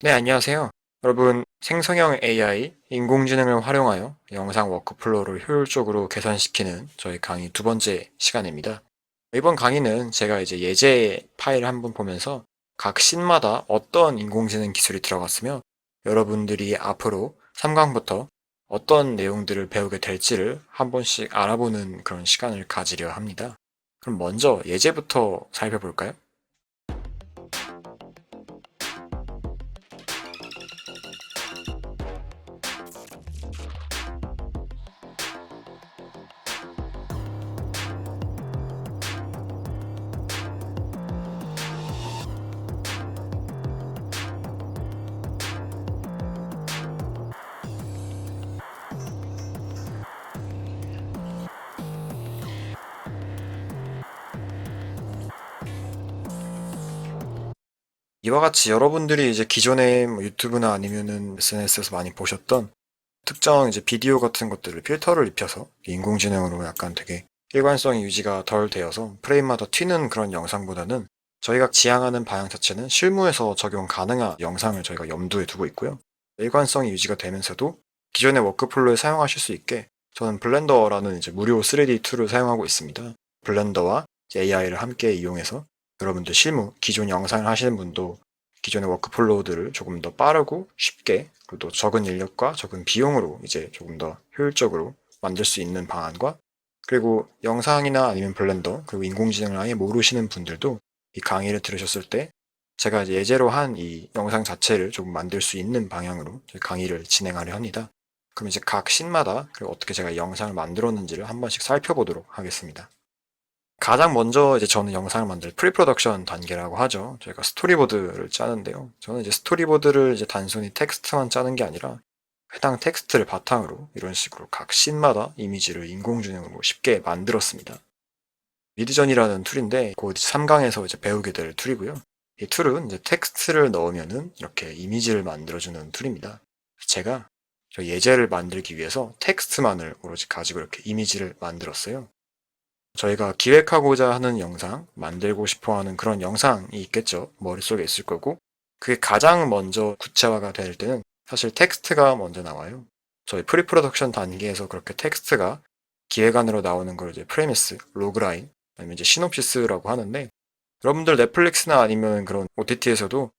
네, 안녕하세요. 여러분, 생성형 AI, 인공지능을 활용하여 영상 워크플로우를 효율적으로 개선시키는 저희 강의 두 번째 시간입니다. 이번 강의는 제가 이제 예제 파일을 한번 보면서 각 씬마다 어떤 인공지능 기술이 들어갔으며 여러분들이 앞으로 3강부터 어떤 내용들을 배우게 될지를 한 번씩 알아보는 그런 시간을 가지려 합니다. 그럼 먼저 예제부터 살펴볼까요? 이와 같이 여러분들이 이제 기존에 뭐 유튜브나 아니면은 SNS에서 많이 보셨던 특정 이제 비디오 같은 것들을 필터를 입혀서 인공지능으로 약간 되게 일관성이 유지가 덜 되어서 프레임마다 튀는 그런 영상보다는 저희가 지향하는 방향 자체는 실무에서 적용 가능한 영상을 저희가 염두에 두고 있고요. 일관성이 유지가 되면서도 기존의 워크플로우에 사용하실 수 있게 저는 블렌더라는 이제 무료 3D 툴을 사용하고 있습니다. 블렌더와 AI를 함께 이용해서 여러분들 실무, 기존 영상을 하시는 분도 기존의 워크플로우들을 조금 더 빠르고 쉽게 그리고 또 적은 인력과 적은 비용으로 이제 조금 더 효율적으로 만들 수 있는 방안과 그리고 영상이나 아니면 블렌더 그리고 인공지능을 아예 모르시는 분들도 이 강의를 들으셨을 때 제가 이제 예제로 한 이 영상 자체를 조금 만들 수 있는 방향으로 강의를 진행하려 합니다. 그럼 이제 각 씬마다 그리고 어떻게 제가 영상을 만들었는지를 한 번씩 살펴보도록 하겠습니다. 가장 먼저 이제 저는 영상을 만들 프리 프로덕션 단계라고 하죠. 저희가 스토리보드를 짜는데요. 저는 이제 스토리보드를 이제 단순히 텍스트만 짜는 게 아니라 해당 텍스트를 바탕으로 이런 식으로 각 씬마다 이미지를 인공지능으로 쉽게 만들었습니다. 미드전이라는 툴인데 곧 3강에서 이제 배우게 될 툴이고요. 이 툴은 이제 텍스트를 넣으면은 이렇게 이미지를 만들어주는 툴입니다. 제가 저 예제를 만들기 위해서 텍스트만을 오로지 가지고 이렇게 이미지를 만들었어요. 저희가 기획하고자 하는 영상, 만들고 싶어 하는 그런 영상이 있겠죠. 머릿속에 있을 거고. 그게 가장 먼저 구체화가 될 때는 사실 텍스트가 먼저 나와요. 저희 프리 프로덕션 단계에서 그렇게 텍스트가 기획안으로 나오는 걸 이제 프레미스, 로그라인, 아니면 이제 시놉시스라고 하는데 여러분들 넷플릭스나 아니면 그런 OTT에서도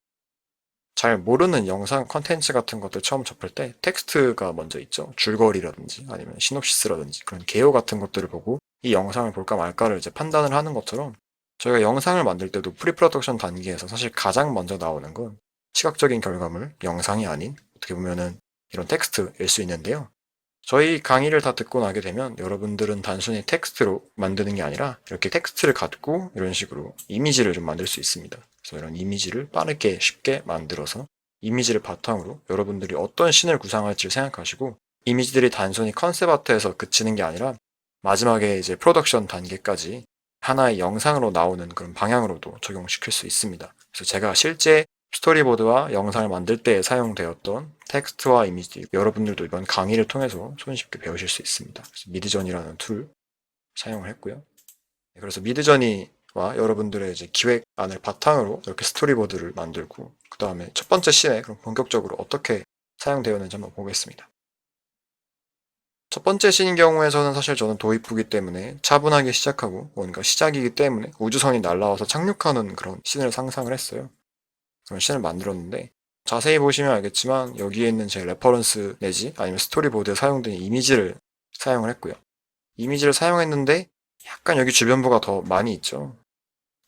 잘 모르는 영상 컨텐츠 같은 것들 처음 접할 때 텍스트가 먼저 있죠. 줄거리라든지 아니면 시놉시스라든지 그런 개요 같은 것들을 보고 이 영상을 볼까 말까를 이제 판단을 하는 것처럼 저희가 영상을 만들 때도 프리프로덕션 단계에서 사실 가장 먼저 나오는 건 시각적인 결과물, 영상이 아닌 어떻게 보면은 이런 텍스트일 수 있는데요. 저희 강의를 다 듣고 나게 되면 여러분들은 단순히 텍스트로 만드는 게 아니라 이렇게 텍스트를 갖고 이런 식으로 이미지를 좀 만들 수 있습니다. 그래서 이런 이미지를 빠르게 쉽게 만들어서 이미지를 바탕으로 여러분들이 어떤 씬을 구상할지를 생각하시고 이미지들이 단순히 컨셉 아트에서 그치는 게 아니라 마지막에 이제 프로덕션 단계까지 하나의 영상으로 나오는 그런 방향으로도 적용시킬 수 있습니다. 그래서 제가 실제 스토리보드와 영상을 만들 때 사용되었던 텍스트와 이미지, 여러분들도 이번 강의를 통해서 손쉽게 배우실 수 있습니다. 그래서 미드저니라는 툴 사용을 했고요. 그래서 미드저니와 여러분들의 이제 기획안을 바탕으로 이렇게 스토리보드를 만들고 그 다음에 첫 번째 씬에 그럼 본격적으로 어떻게 사용되었는지 한번 보겠습니다. 첫 번째 씬인 경우에서는 사실 저는 도입부기 때문에 차분하게 시작하고 뭔가 시작이기 때문에 우주선이 날아와서 착륙하는 그런 씬을 상상을 했어요. 그런 씬을 만들었는데 자세히 보시면 알겠지만 여기에 있는 제 레퍼런스 내지 아니면 스토리보드에 사용된 이미지를 사용을 했고요. 이미지를 사용했는데 약간 여기 주변부가 더 많이 있죠.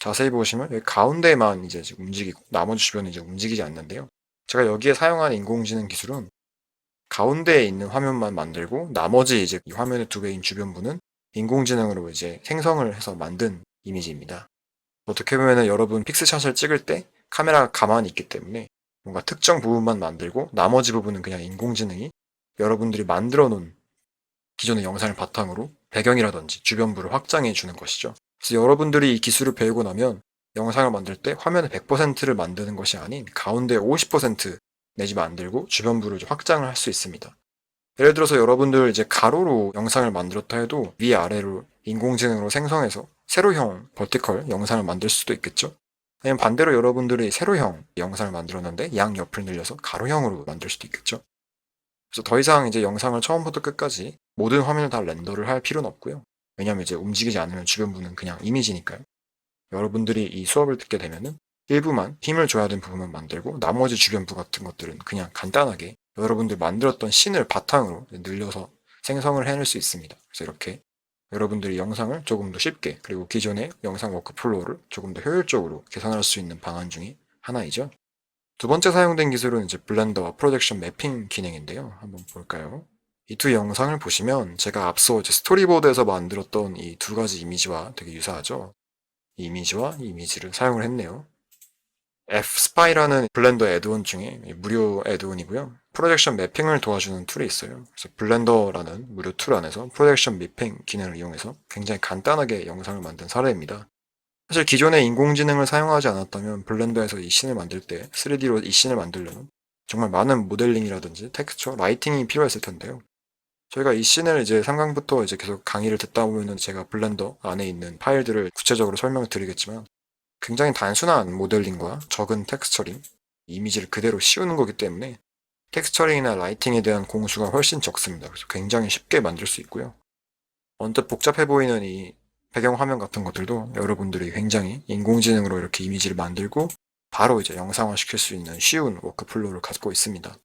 자세히 보시면 여기 가운데만 이제 지금 움직이고 나머지 주변은 이제 움직이지 않는데요. 제가 여기에 사용한 인공지능 기술은 가운데에 있는 화면만 만들고 나머지 이제 이 화면의 두 개인 주변부는 인공지능으로 이제 생성을 해서 만든 이미지입니다. 어떻게 보면은 여러분 픽스샷을 찍을 때 카메라가 가만히 있기 때문에 뭔가 특정 부분만 만들고 나머지 부분은 그냥 인공지능이 여러분들이 만들어 놓은 기존의 영상을 바탕으로 배경이라든지 주변부를 확장해 주는 것이죠. 그래서 여러분들이 이 기술을 배우고 나면 영상을 만들 때 화면의 100%를 만드는 것이 아닌 가운데 50% 내지 만들고 주변부를 확장을 할 수 있습니다. 예를 들어서 여러분들 이제 가로로 영상을 만들었다 해도 위아래로 인공지능으로 생성해서 세로형 버티컬 영상을 만들 수도 있겠죠. 아니면 반대로 여러분들이 세로형 영상을 만들었는데 양옆을 늘려서 가로형으로 만들 수도 있겠죠. 그래서 더 이상 이제 영상을 처음부터 끝까지 모든 화면을 다 렌더를 할 필요는 없고요. 왜냐하면 이제 움직이지 않으면 주변부는 그냥 이미지니까요. 여러분들이 이 수업을 듣게 되면은 일부만 힘을 줘야 되는 부분만 만들고 나머지 주변부 같은 것들은 그냥 간단하게 여러분들 만들었던 씬을 바탕으로 늘려서 생성을 해낼 수 있습니다. 그래서 이렇게 여러분들이 영상을 조금 더 쉽게 그리고 기존의 영상 워크플로우를 조금 더 효율적으로 개선할 수 있는 방안 중에 하나이죠. 두 번째 사용된 기술은 이제 블렌더와 프로젝션 매핑 기능인데요. 한번 볼까요? 이 두 영상을 보시면 제가 앞서 이제 스토리보드에서 만들었던 이 두 가지 이미지와 되게 유사하죠. 이 이미지와 이 이미지를 사용을 했네요. Fspy라는 블렌더 애드온 중에 무료 애드온이고요. 프로젝션 매핑을 도와주는 툴이 있어요. 그래서 블렌더라는 무료 툴 안에서 프로젝션 매핑 기능을 이용해서 굉장히 간단하게 영상을 만든 사례입니다. 사실 기존에 인공지능을 사용하지 않았다면 블렌더에서 이 씬을 만들 때 3D로 이 씬을 만들려면 정말 많은 모델링이라든지 텍스처, 라이팅이 필요했을 텐데요. 저희가 이 씬을 이제 3강부터 이제 계속 강의를 듣다 보면은 제가 블렌더 안에 있는 파일들을 구체적으로 설명을 드리겠지만 굉장히 단순한 모델링과 적은 텍스처링, 이미지를 그대로 씌우는 거기 때문에 텍스처링이나 라이팅에 대한 공수가 훨씬 적습니다. 그래서 굉장히 쉽게 만들 수 있고요. 언뜻 복잡해 보이는 이 배경 화면 같은 것들도 여러분들이 굉장히 인공지능으로 이렇게 이미지를 만들고 바로 이제 영상화 시킬 수 있는 쉬운 워크플로우를 갖고 있습니다.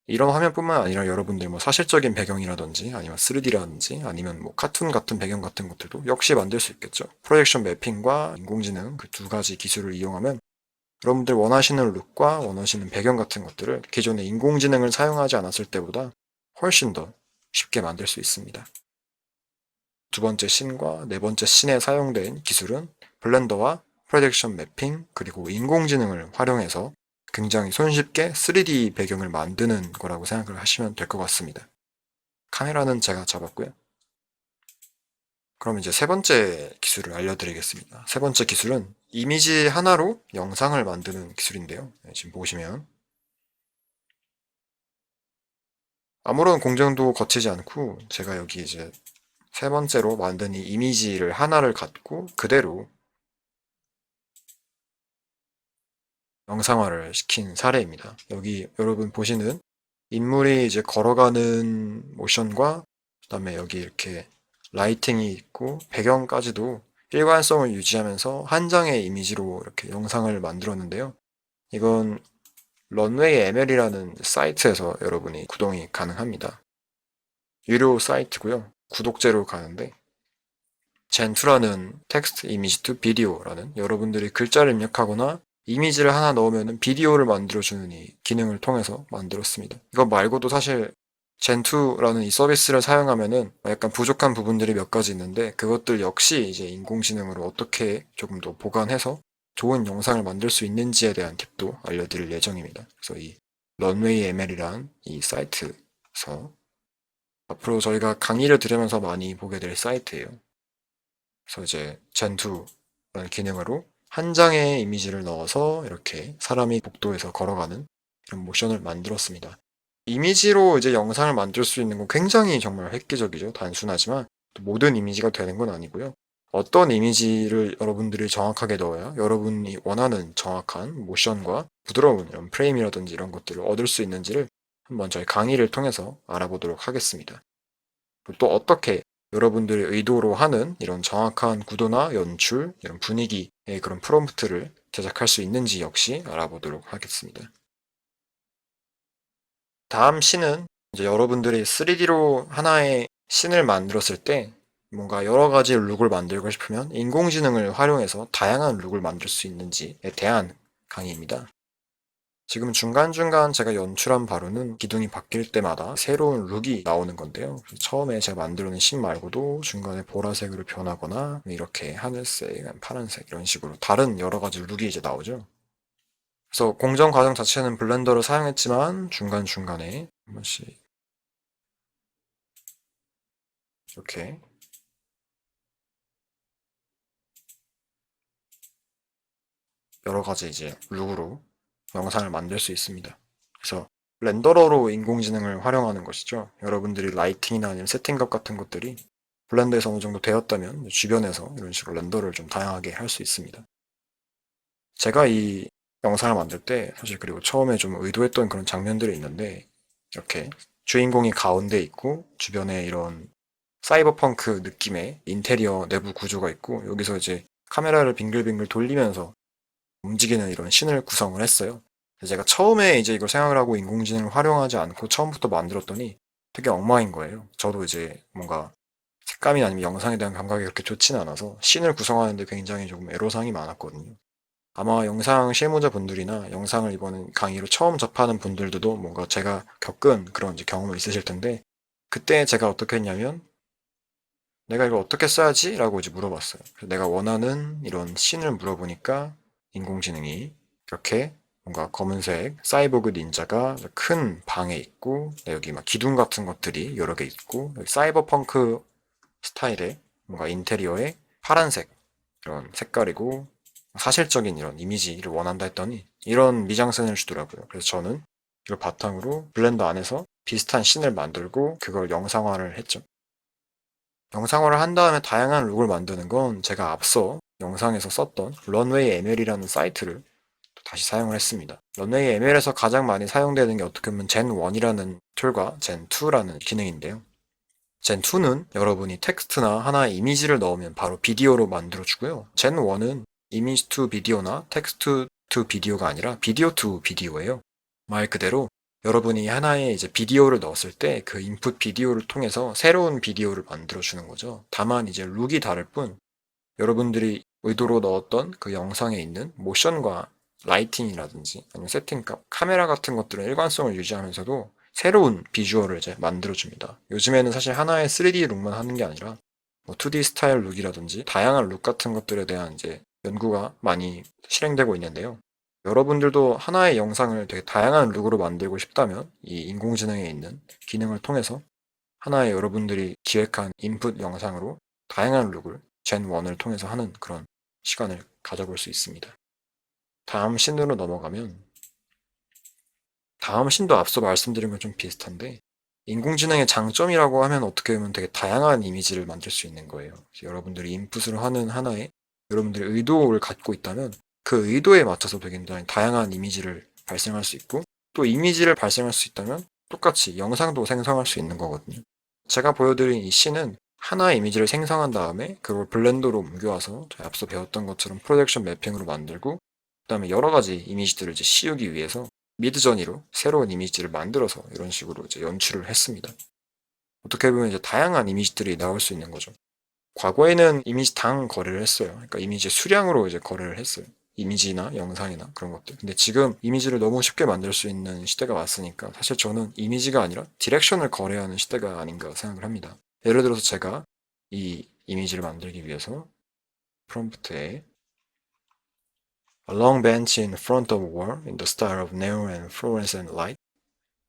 이런 화면뿐만 아니라 여러분들 뭐 사실적인 배경이라든지 아니면 3D라든지 아니면 뭐 카툰 같은 배경 같은 것들도 역시 만들 수 있겠죠. 프로젝션 매핑과 인공지능 그 두 가지 기술을 이용하면 여러분들 원하시는 룩과 원하시는 배경 같은 것들을 기존의 인공지능을 사용하지 않았을 때보다 훨씬 더 쉽게 만들 수 있습니다. 두 번째 씬과 네 번째 씬에 사용된 기술은 블렌더와 프로젝션 매핑 그리고 인공지능을 활용해서 굉장히 손쉽게 3D 배경을 만드는 거라고 생각을 하시면 될 것 같습니다. 카메라는 제가 잡았고요. 그럼 이제 세 번째 기술을 알려드리겠습니다. 세 번째 기술은 이미지 하나로 영상을 만드는 기술인데요. 지금 보시면 아무런 공정도 거치지 않고 제가 여기 이제 세 번째로 만든 이 이미지를 하나를 갖고 그대로 영상화를 시킨 사례입니다. 여기 여러분 보시는 인물이 이제 걸어가는 모션과 그다음에 여기 이렇게 라이팅이 있고 배경까지도 일관성을 유지하면서 한 장의 이미지로 이렇게 영상을 만들었는데요. 이건 런웨이 ML이라는 사이트에서 여러분이 구동이 가능합니다. 유료 사이트고요. 구독제로 가는데 젠2라는 텍스트 이미지 투 비디오라는 여러분들이 글자를 입력하거나 이미지를 하나 넣으면 비디오를 만들어주는 이 기능을 통해서 만들었습니다. 이거 말고도 사실 젠2라는 이 서비스를 사용하면은 약간 부족한 부분들이 몇 가지 있는데 그것들 역시 이제 인공지능으로 어떻게 조금 더 보완해서 좋은 영상을 만들 수 있는지에 대한 팁도 알려드릴 예정입니다. 그래서 이 런웨이 ML이란 이 사이트에서 앞으로 저희가 강의를 들으면서 많이 보게 될 사이트예요. 그래서 이제 젠2라는 기능으로 한 장의 이미지를 넣어서 이렇게 사람이 복도에서 걸어가는 이런 모션을 만들었습니다. 이미지로 이제 영상을 만들 수 있는 건 굉장히 정말 획기적이죠. 단순하지만 모든 이미지가 되는 건 아니고요. 어떤 이미지를 여러분들이 정확하게 넣어야 여러분이 원하는 정확한 모션과 부드러운 이런 프레임이라든지 이런 것들을 얻을 수 있는지를 한번 저희 강의를 통해서 알아보도록 하겠습니다. 또 어떻게 여러분들이 의도로 하는 이런 정확한 구도나 연출, 이런 분위기의 그런 프롬프트를 제작할 수 있는지 역시 알아보도록 하겠습니다. 다음 씬은 이제 여러분들이 3D로 하나의 씬을 만들었을 때 뭔가 여러 가지 룩을 만들고 싶으면 인공지능을 활용해서 다양한 룩을 만들 수 있는지에 대한 강의입니다. 지금 중간중간 제가 연출한 바로는 기둥이 바뀔 때마다 새로운 룩이 나오는 건데요. 처음에 제가 만들어 놓은 씬 말고도 중간에 보라색으로 변하거나 이렇게 하늘색, 파란색 이런 식으로 다른 여러 가지 룩이 이제 나오죠. 그래서 공정 과정 자체는 블렌더를 사용했지만 중간중간에 한 번씩 이렇게 여러 가지 이제 룩으로 영상을 만들 수 있습니다. 그래서 렌더러로 인공지능을 활용하는 것이죠. 여러분들이 라이팅이나 아니면 세팅값 같은 것들이 블렌더에서 어느 정도 되었다면 주변에서 이런 식으로 렌더를 좀 다양하게 할 수 있습니다. 제가 이 영상을 만들 때 사실 그리고 처음에 좀 의도했던 그런 장면들이 있는데 이렇게 주인공이 가운데 있고 주변에 이런 사이버펑크 느낌의 인테리어 내부 구조가 있고 여기서 이제 카메라를 빙글빙글 돌리면서 움직이는 이런 씬을 구성을 했어요. 제가 처음에 이제 이걸 생각을 하고 인공지능을 활용하지 않고 처음부터 만들었더니 되게 엉망인 거예요. 저도 이제 뭔가 색감이나 아니면 영상에 대한 감각이 그렇게 좋지는 않아서 씬을 구성하는데 굉장히 조금 애로사항이 많았거든요. 아마 영상 실무자분들이나 영상을 이번 강의로 처음 접하는 분들도 뭔가 제가 겪은 그런 이제 경험이 있으실 텐데 그때 제가 어떻게 했냐면 내가 이걸 어떻게 써야지? 라고 이제 물어봤어요. 그래서 내가 원하는 이런 씬을 물어보니까 인공지능이 이렇게 뭔가 검은색 사이보그 닌자가 큰 방에 있고 여기 막 기둥 같은 것들이 여러 개 있고 여기 사이버펑크 스타일의 뭔가 인테리어에 파란색 이런 색깔이고 사실적인 이런 이미지를 원한다 했더니 이런 미장센을 주더라고요. 그래서 저는 이걸 바탕으로 블렌더 안에서 비슷한 씬을 만들고 그걸 영상화를 했죠. 영상화를 한 다음에 다양한 룩을 만드는 건 제가 앞서 영상에서 썼던 런웨이 ML이라는 사이트를 또 다시 사용을 했습니다. 런웨이 ML에서 가장 많이 사용되는 게 어떻게 보면 젠1이라는 툴과 젠2라는 기능인데요. 젠2는 여러분이 텍스트나 하나의 이미지를 넣으면 바로 비디오로 만들어주고요. 젠1은 이미지 투 비디오나 텍스트 투 비디오가 아니라 비디오 투 비디오예요. 말 그대로 여러분이 하나의 이제 비디오를 넣었을 때 그 인풋 비디오를 통해서 새로운 비디오를 만들어주는 거죠. 다만 이제 룩이 다를 뿐 여러분들이 의도로 넣었던 그 영상에 있는 모션과 라이팅이라든지 아니면 세팅값, 카메라 같은 것들은 일관성을 유지하면서도 새로운 비주얼을 이제 만들어줍니다. 요즘에는 사실 하나의 3D 룩만 하는 게 아니라 뭐 2D 스타일 룩이라든지 다양한 룩 같은 것들에 대한 이제 연구가 많이 실행되고 있는데요. 여러분들도 하나의 영상을 되게 다양한 룩으로 만들고 싶다면 이 인공지능에 있는 기능을 통해서 하나의 여러분들이 기획한 인풋 영상으로 다양한 룩을 젠 1을 통해서 하는 그런 시간을 가져볼 수 있습니다. 다음 씬으로 넘어가면 다음 씬도 앞서 말씀드린 건 좀 비슷한데 인공지능의 장점이라고 하면 어떻게 보면 되게 다양한 이미지를 만들 수 있는 거예요. 여러분들이 인풋을 하는 하나에 여러분들의 의도를 갖고 있다면 그 의도에 맞춰서 되게 굉장히 다양한 이미지를 발생할 수 있고 또 이미지를 발생할 수 있다면 똑같이 영상도 생성할 수 있는 거거든요. 제가 보여드린 이 씬은 하나의 이미지를 생성한 다음에 그걸 블렌더로 옮겨와서 저희 앞서 배웠던 것처럼 프로젝션 매핑으로 만들고 그다음에 여러 가지 이미지들을 이제 씌우기 위해서 미드저니로 새로운 이미지를 만들어서 이런 식으로 이제 연출을 했습니다. 어떻게 보면 이제 다양한 이미지들이 나올 수 있는 거죠. 과거에는 이미지당 거래를 했어요. 그러니까 이미지 수량으로 이제 거래를 했어요. 이미지나 영상이나 그런 것들. 근데 지금 이미지를 너무 쉽게 만들 수 있는 시대가 왔으니까 사실 저는 이미지가 아니라 디렉션을 거래하는 시대가 아닌가 생각을 합니다. 예를 들어서 제가 이 이미지를 만들기 위해서 프롬프트에 A long bench in front of a wall in the style of neon and fluorescent light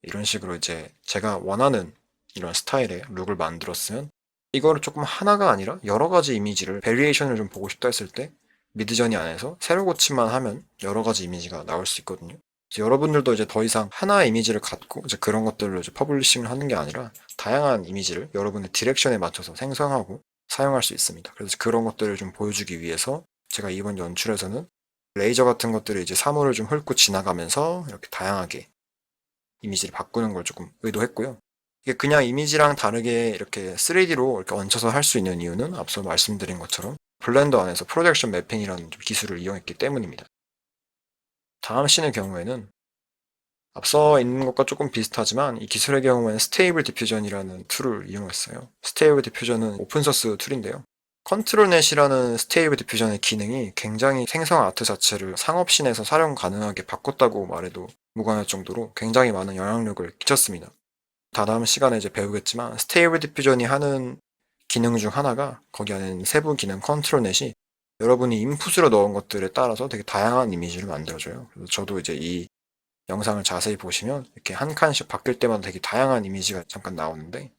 이런 식으로 이제 제가 원하는 이런 스타일의 룩을 만들었으면 이거를 조금 하나가 아니라 여러 가지 이미지를 베리에이션을 좀 보고 싶다 했을 때 미드저니 안에서 세로 고침만 하면 여러 가지 이미지가 나올 수 있거든요. 그래서 여러분들도 이제 더 이상 하나의 이미지를 갖고 이제 그런 것들로 이제 퍼블리싱을 하는 게 아니라 다양한 이미지를 여러분의 디렉션에 맞춰서 생성하고 사용할 수 있습니다. 그래서 그런 것들을 좀 보여주기 위해서 제가 이번 연출에서는 레이저 같은 것들을 이제 사물을 좀 훑고 지나가면서 이렇게 다양하게 이미지를 바꾸는 걸 조금 의도했고요. 이게 그냥 이미지랑 다르게 이렇게 3D로 이렇게 얹혀서 할 수 있는 이유는 앞서 말씀드린 것처럼 블렌더 안에서 프로젝션 매핑이라는 기술을 이용했기 때문입니다. 다음 씬의 경우에는 앞서 있는 것과 조금 비슷하지만 이 기술의 경우에는 스테이블 디퓨전이라는 툴을 이용했어요. 스테이블 디퓨전은 오픈소스 툴인데요. 컨트롤넷이라는 스테이블 디퓨전의 기능이 굉장히 생성 아트 자체를 상업씬에서 사용 가능하게 바꿨다고 말해도 무관할 정도로 굉장히 많은 영향력을 끼쳤습니다. 다다음 시간에 이제 배우겠지만 스테이블 디퓨전이 하는 기능 중 하나가 거기 안에 있는 세부 기능 컨트롤넷이 여러분이 인풋으로 넣은 것들에 따라서 되게 다양한 이미지를 만들어줘요. 그래서 저도 이제 이 영상을 자세히 보시면 이렇게 한 칸씩 바뀔 때마다 되게 다양한 이미지가 잠깐 나오는데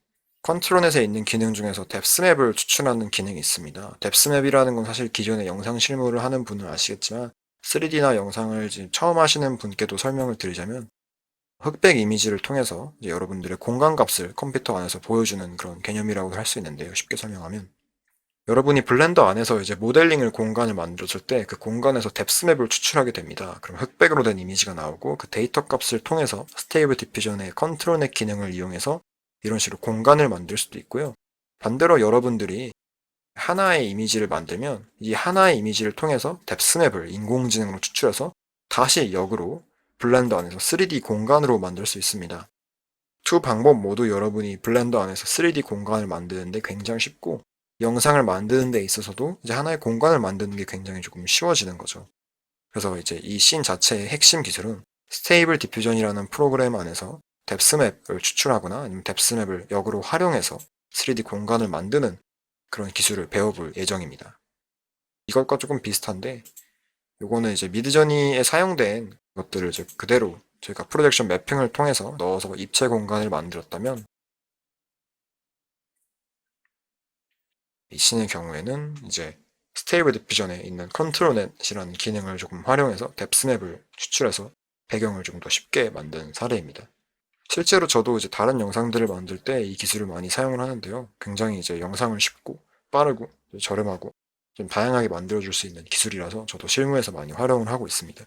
컨트롤넷에 있는 기능 중에서 뎁스맵을 추출하는 기능이 있습니다. 뎁스맵이라는 건 사실 기존에 영상 실무를 하는 분은 아시겠지만 3D나 영상을 지금 처음 하시는 분께도 설명을 드리자면 흑백 이미지를 통해서 이제 여러분들의 공간값을 컴퓨터 안에서 보여주는 그런 개념이라고 할 수 있는데요. 쉽게 설명하면 여러분이 블렌더 안에서 이제 모델링을 공간을 만들었을 때 그 공간에서 뎁스맵을 추출하게 됩니다. 그럼 흑백으로 된 이미지가 나오고 그 데이터 값을 통해서 스테이블 디퓨전의 컨트롤 넷 기능을 이용해서 이런 식으로 공간을 만들 수도 있고요. 반대로 여러분들이 하나의 이미지를 만들면 이 하나의 이미지를 통해서 뎁스맵을 인공지능으로 추출해서 다시 역으로 블렌더 안에서 3D 공간으로 만들 수 있습니다. 두 방법 모두 여러분이 블렌더 안에서 3D 공간을 만드는데 굉장히 쉽고 영상을 만드는 데 있어서도 이제 하나의 공간을 만드는 게 굉장히 조금 쉬워지는 거죠. 그래서 이제 이 씬 자체의 핵심 기술은 스테이블 디퓨전이라는 프로그램 안에서 뎁스맵을 추출하거나 아니면 뎁스맵을 역으로 활용해서 3D 공간을 만드는 그런 기술을 배워볼 예정입니다. 이것과 조금 비슷한데 요거는 이제 미드저니에 사용된 것들을 이제 그대로 저희가 프로젝션 매핑을 통해서 넣어서 입체 공간을 만들었다면 이 씬의 경우에는 이제 스테이블 디퓨전에 있는 컨트롤 넷이라는 기능을 조금 활용해서 뎁스맵을 추출해서 배경을 좀 더 쉽게 만든 사례입니다. 실제로 저도 이제 다른 영상들을 만들 때 이 기술을 많이 사용을 하는데요. 굉장히 이제 영상을 쉽고 빠르고 저렴하고 좀 다양하게 만들어줄 수 있는 기술이라서 저도 실무에서 많이 활용을 하고 있습니다.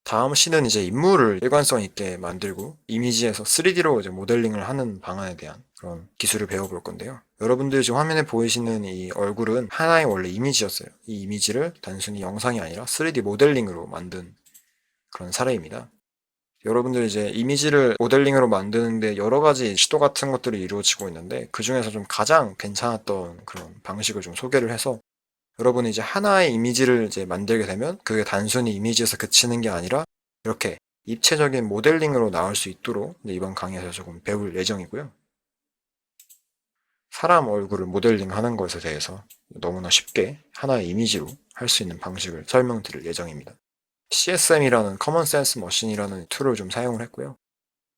다음 씬은 이제 인물을 일관성 있게 만들고 이미지에서 3D로 이제 모델링을 하는 방안에 대한 그런 기술을 배워볼 건데요. 여러분들이 지금 화면에 보이시는 이 얼굴은 하나의 원래 이미지였어요. 이 이미지를 단순히 영상이 아니라 3D 모델링으로 만든 그런 사례입니다. 여러분들이 이제 이미지를 모델링으로 만드는데 여러 가지 시도 같은 것들이 이루어지고 있는데 그 중에서 좀 가장 괜찮았던 그런 방식을 좀 소개를 해서 여러분이 이제 하나의 이미지를 이제 만들게 되면 그게 단순히 이미지에서 그치는 게 아니라 이렇게 입체적인 모델링으로 나올 수 있도록 이번 강의에서 조금 배울 예정이고요. 사람 얼굴을 모델링하는 것에 대해서 너무나 쉽게 하나의 이미지로 할 수 있는 방식을 설명드릴 예정입니다. CSM이라는 커먼 센스 머신이라는 툴을 좀 사용을 했고요.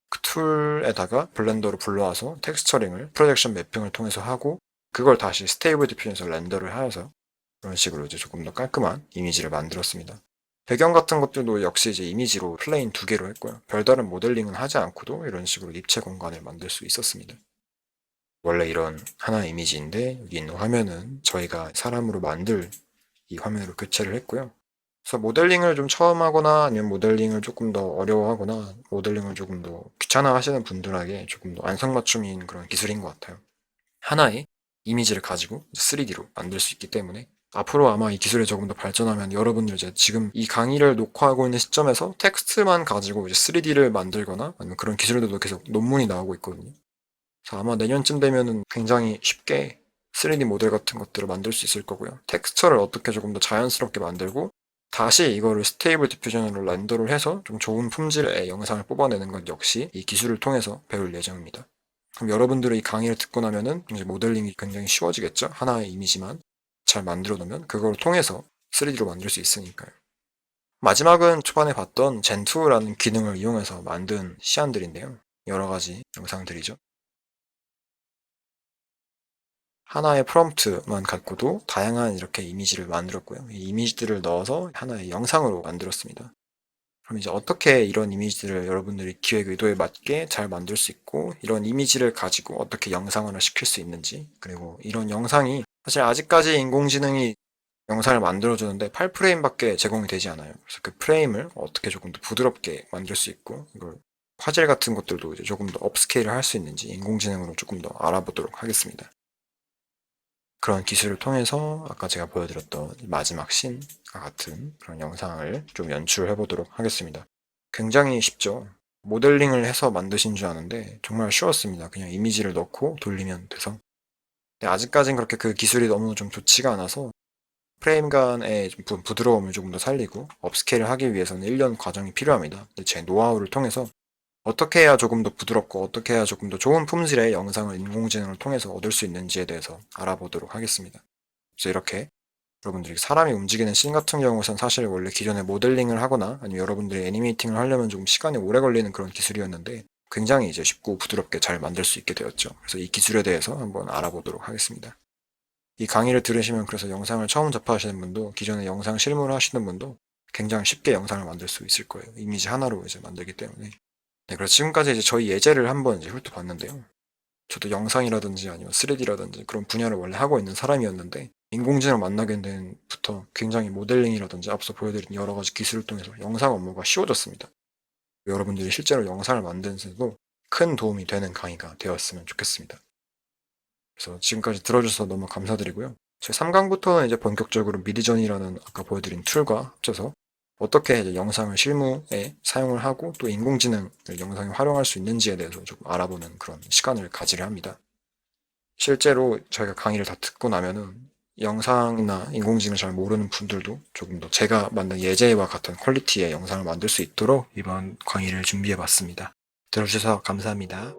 그 툴에다가 블렌더로 불러와서 텍스처링을 프로젝션 매핑을 통해서 하고 그걸 다시 스테이블 디퓨전에서 렌더를 하여서 그런 식으로 이제 조금 더 깔끔한 이미지를 만들었습니다. 배경 같은 것들도 역시 이제 이미지로 플레인 2개로 했고요. 별다른 모델링은 하지 않고도 이런 식으로 입체 공간을 만들 수 있었습니다. 원래 이런 하나의 이미지인데 여기 있는 화면은 저희가 사람으로 만들 이 화면으로 교체를 했고요. 그래서 모델링을 좀 처음 하거나 아니면 모델링을 조금 더 어려워하거나 모델링을 조금 더 귀찮아 하시는 분들에게 조금 더 안성맞춤인 그런 기술인 것 같아요. 하나의 이미지를 가지고 3D로 만들 수 있기 때문에 앞으로 아마 이 기술이 조금 더 발전하면 여러분들 이제 지금 이 강의를 녹화하고 있는 시점에서 텍스트만 가지고 이제 3D를 만들거나 아니면 그런 기술들도 계속 논문이 나오고 있거든요. 그래서 아마 내년쯤 되면은 굉장히 쉽게 3D 모델 같은 것들을 만들 수 있을 거고요. 텍스처를 어떻게 조금 더 자연스럽게 만들고 다시 이거를 스테이블 디퓨전으로 렌더를 해서 좀 좋은 품질의 영상을 뽑아내는 건 역시 이 기술을 통해서 배울 예정입니다. 그럼 여러분들이 이 강의를 듣고 나면은 이제 모델링이 굉장히 쉬워지겠죠? 하나의 이미지만 잘 만들어 놓으면 그걸 통해서 3D로 만들 수 있으니까요. 마지막은 초반에 봤던 젠2라는 기능을 이용해서 만든 시안들인데요. 여러 가지 영상들이죠. 하나의 프롬프트만 갖고도 다양한 이렇게 이미지를 만들었고요. 이 이미지들을 넣어서 하나의 영상으로 만들었습니다. 그럼 이제 어떻게 이런 이미지들을 여러분들이 기획 의도에 맞게 잘 만들 수 있고 이런 이미지를 가지고 어떻게 영상화를 시킬 수 있는지 그리고 이런 영상이 사실 아직까지 인공지능이 영상을 만들어주는데 8프레임밖에 제공이 되지 않아요. 그래서 그 프레임을 어떻게 조금 더 부드럽게 만들 수 있고 이걸 화질 같은 것들도 이제 조금 더 업스케일을 할 수 있는지 인공지능으로 조금 더 알아보도록 하겠습니다. 그런 기술을 통해서 아까 제가 보여드렸던 마지막 씬과 같은 그런 영상을 좀 연출해 보도록 하겠습니다. 굉장히 쉽죠? 모델링을 해서 만드신 줄 아는데 정말 쉬웠습니다. 그냥 이미지를 넣고 돌리면 돼서. 근데 아직까진 그렇게 그 기술이 너무 좀 좋지가 않아서 프레임 간의 좀 부드러움을 조금 더 살리고 업스케일을 하기 위해서는 1년 과정이 필요합니다. 근데 제 노하우를 통해서 어떻게 해야 조금 더 부드럽고 어떻게 해야 조금 더 좋은 품질의 영상을 인공지능을 통해서 얻을 수 있는지에 대해서 알아보도록 하겠습니다. 그래서 이렇게 여러분들이 사람이 움직이는 씬 같은 경우는 사실 원래 기존에 모델링을 하거나 아니면 여러분들이 애니메이팅을 하려면 좀 시간이 오래 걸리는 그런 기술이었는데 굉장히 이제 쉽고 부드럽게 잘 만들 수 있게 되었죠. 그래서 이 기술에 대해서 한번 알아보도록 하겠습니다. 이 강의를 들으시면 그래서 영상을 처음 접하시는 분도 기존에 영상 실무를 하시는 분도 굉장히 쉽게 영상을 만들 수 있을 거예요. 이미지 하나로 이제 만들기 때문에. 네, 그래서 지금까지 이제 저희 예제를 한번 이제 훑어봤는데요. 저도 영상이라든지 아니면 3D라든지 그런 분야를 원래 하고 있는 사람이었는데 인공지능을 만나게 된부터 굉장히 모델링이라든지 앞서 보여드린 여러 가지 기술을 통해서 영상 업무가 쉬워졌습니다. 여러분들이 실제로 영상을 만드는데도 큰 도움이 되는 강의가 되었으면 좋겠습니다. 그래서 지금까지 들어주셔서 너무 감사드리고요. 제 3강부터는 이제 본격적으로 미디전이라는 아까 보여드린 툴과 합쳐서 어떻게 이제 영상을 실무에 사용을 하고 또 인공지능을 영상에 활용할 수 있는지에 대해서 조금 알아보는 그런 시간을 가지려 합니다. 실제로 저희가 강의를 다 듣고 나면은 영상이나 인공지능을 잘 모르는 분들도 조금 더 제가 만든 예제와 같은 퀄리티의 영상을 만들 수 있도록 이번 강의를 준비해 봤습니다. 들어주셔서 감사합니다.